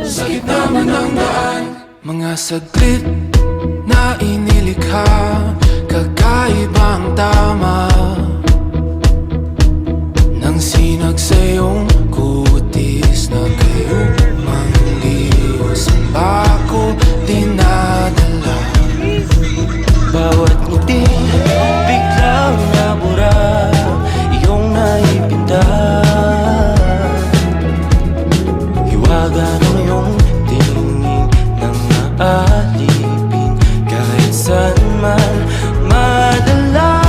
sa gitna man ng daan. Mga saglit na inilikha, kakaibang tama nang sinag sa iyong kutis na kayo mangliwas ang bako dinadala. Bawat ngiti biglang nabura, iyong naipinta. Hiwaga ng iyong tingin nang naalipin kahit saan man madala.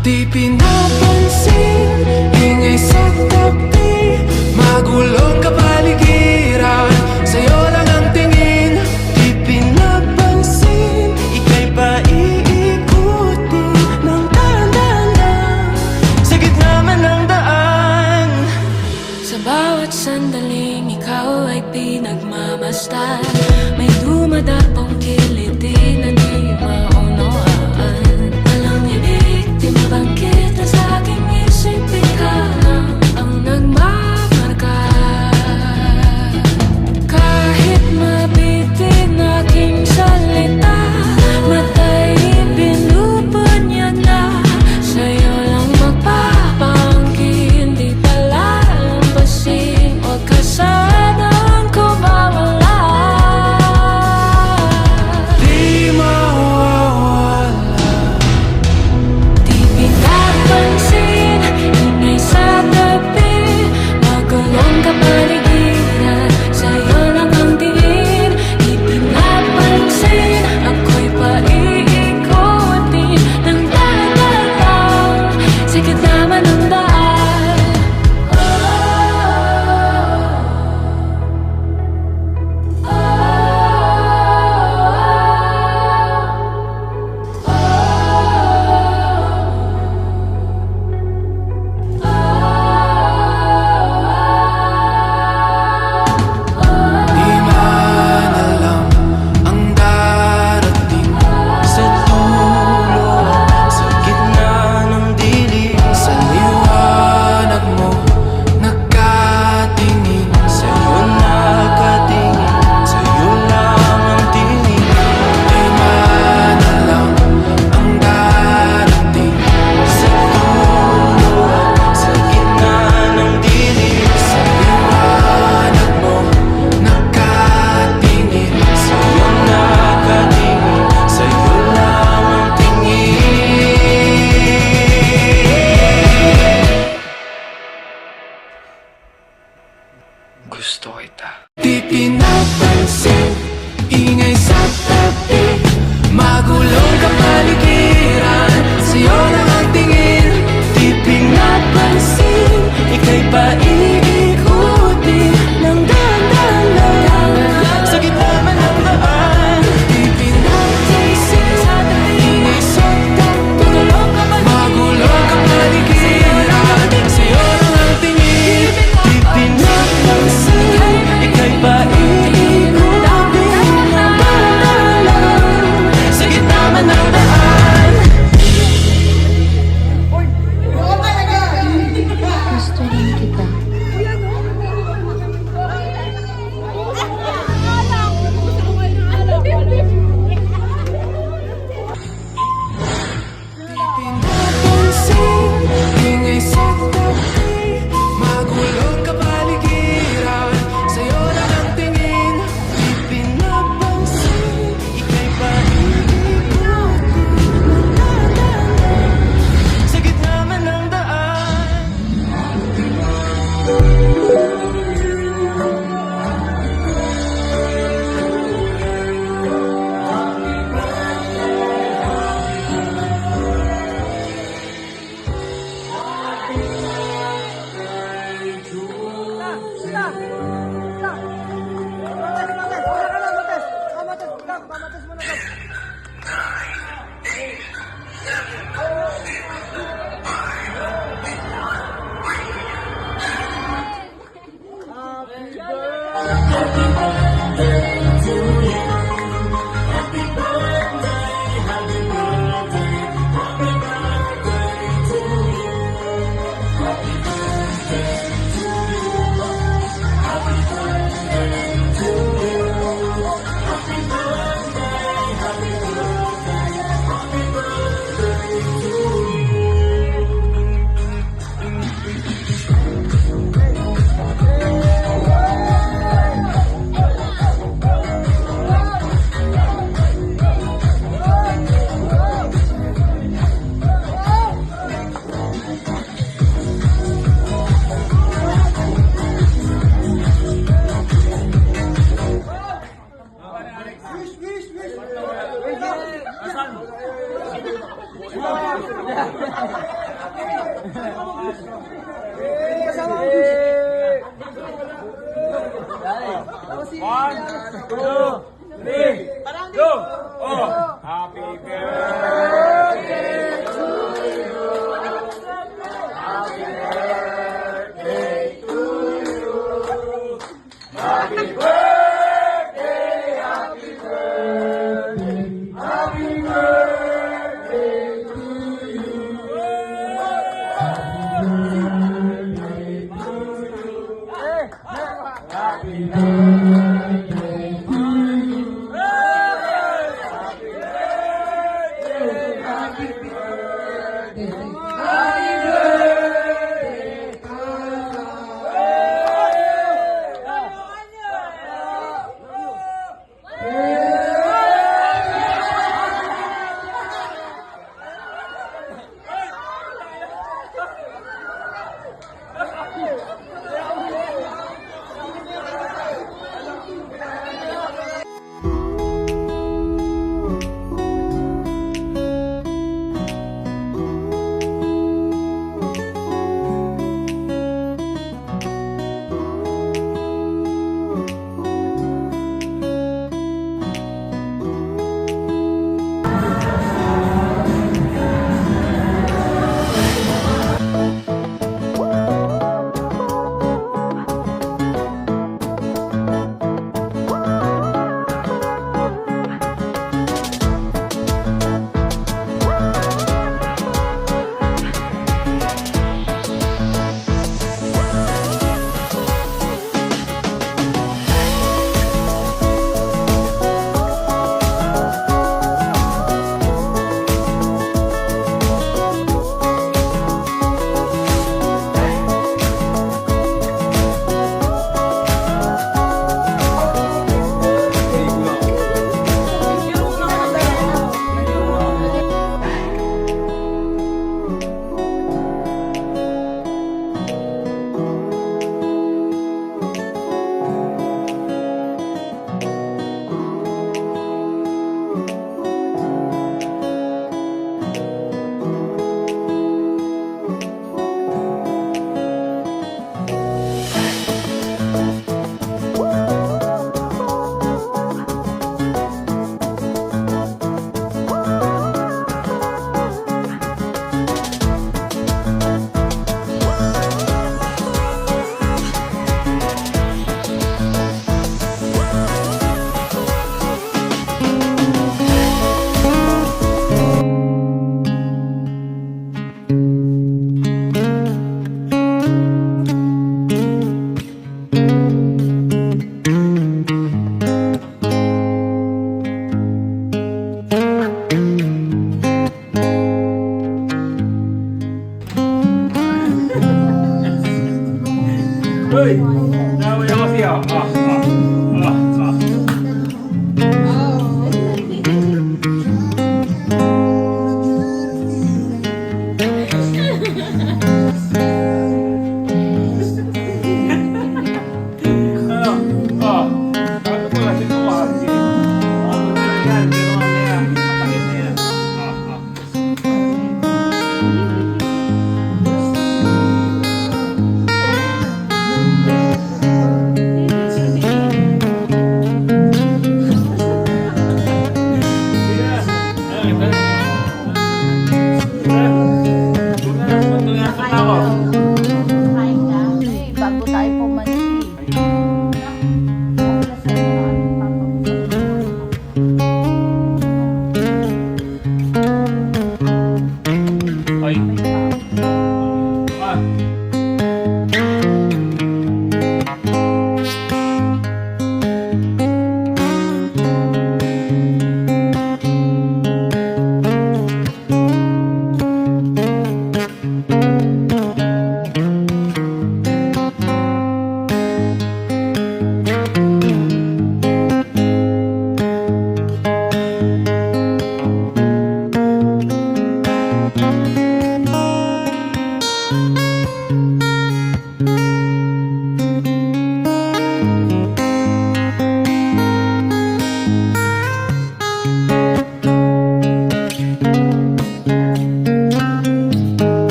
Di pinapansin, ingay sa tabi, magulong kapaligiran, sa'yo lang ang tingin. Di pinapansin, ika'y paiikutin ng dahan-dahan sa gitna man ng daan. Sa bawat sandaling ikaw ay pinagmamasdan, may dumadapong kiliti na di maunawaan. Walang ibig, di mabangkit na sa aking isip, ikaw lang ang nagmamarka. Kahit mabitin aking salita, matay pinupunyag na, sa'yo lang magpapangkin, di pala lampasin. Huwag ka sanang kumawala.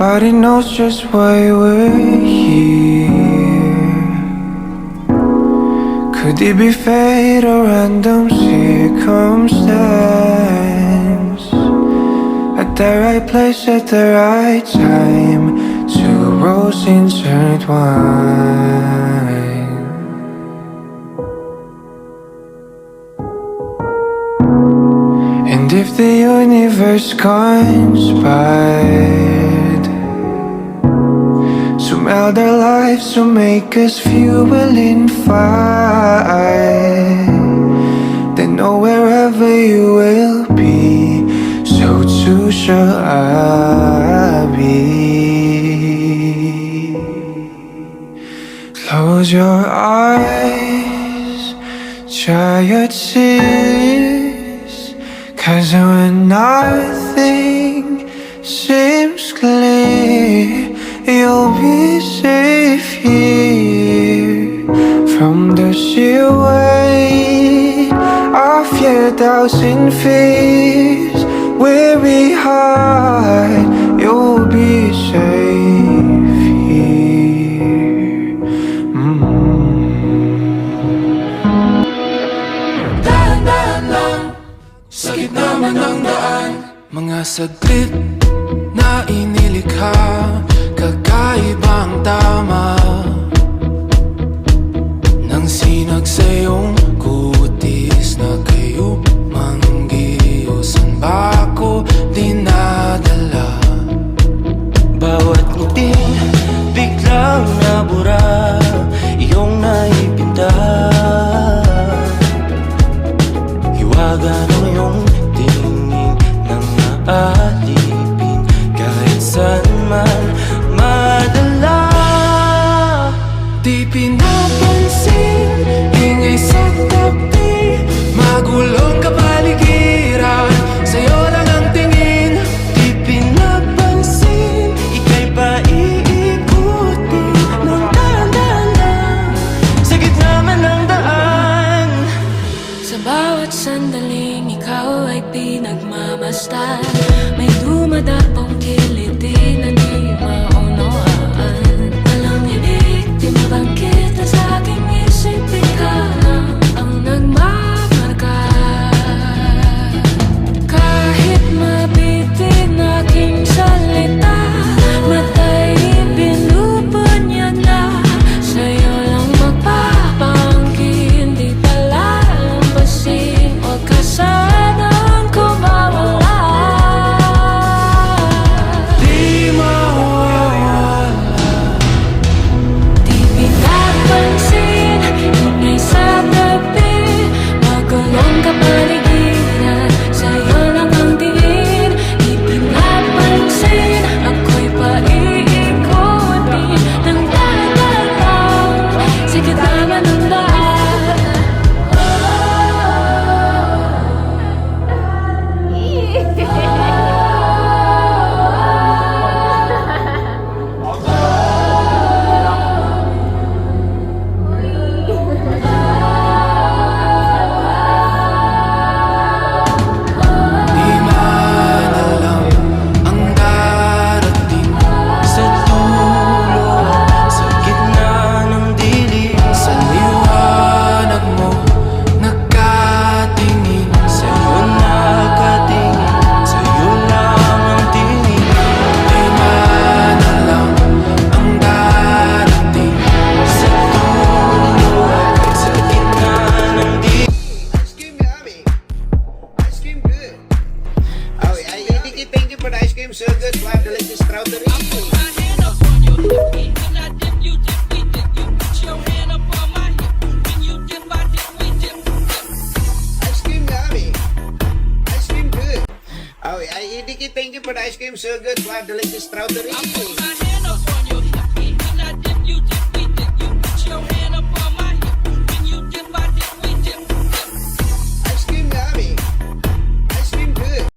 Nobody knows just why we're here. Could it be fate or random circumstance? At the right place at the right time, two roads intertwine. And if the universe conspired to meld our lives to make us fuel and fire, then know wherever you will be, so too shall I be. Close your eyes, dry your tears, 'cause when nothing seems clear, you'll be safe here from the sheer weight of your doubts and fears. Weary heart, you'll be safe here. Dahan-dahan lang sa gitna man ng daan. Mga saglit na inilikha, kakaibang tama nang sinag sa iyong kutis na kayo manggiyosan ba ako dinadala? Bawat ngiting biglang nabura, iyong naipinta. Hiwaga ng iyong tingin nang naalipin, kahit saan man madala. Di pinapansin, ingay sa tabi, magulong kapaligiran, sa'yo lang ang tingin. Di pinapansin, ika'y paiikutin ng dahan-dahan lang sa gitna man ng daan. Sa bawat sandaling ikaw ay pinagmamasdan, may dumadapong kiliti na di maunawaan. Walang ibig, di mabangkit na sa aking isip, ikaw lang ang nagmamarka. Kahit mabitin aking salita, matay binubunyag na, sa'yo lang magpapangkin, di palalampasin, huwag ka sanang kumawala. Di mawawala. Di pinapansin, ingay sa tabi, magulong kapaligiran, sa'yo lang ang tingin. Di pinapansin, ako'y paiikutin ng dahan-dahan sa gitna man ng daan. Di man alam ang darating Sa dulo, sa gitna ng dilim, sa liwanag mo, nakatingin sa'yo nakatingin, sa'yo lang ang tingin. Di man alam ang darating Sa dulo, sa gitna ng dilim. Ice cream yummy. Ice cream good. Oh, Nikki, thank you for the ice cream. So good. Wow, delicious strawberry. Ice cream yummy. Ice cream good. Oh, Nikki, thank you for the ice cream. So good. Wow, delicious strawberry.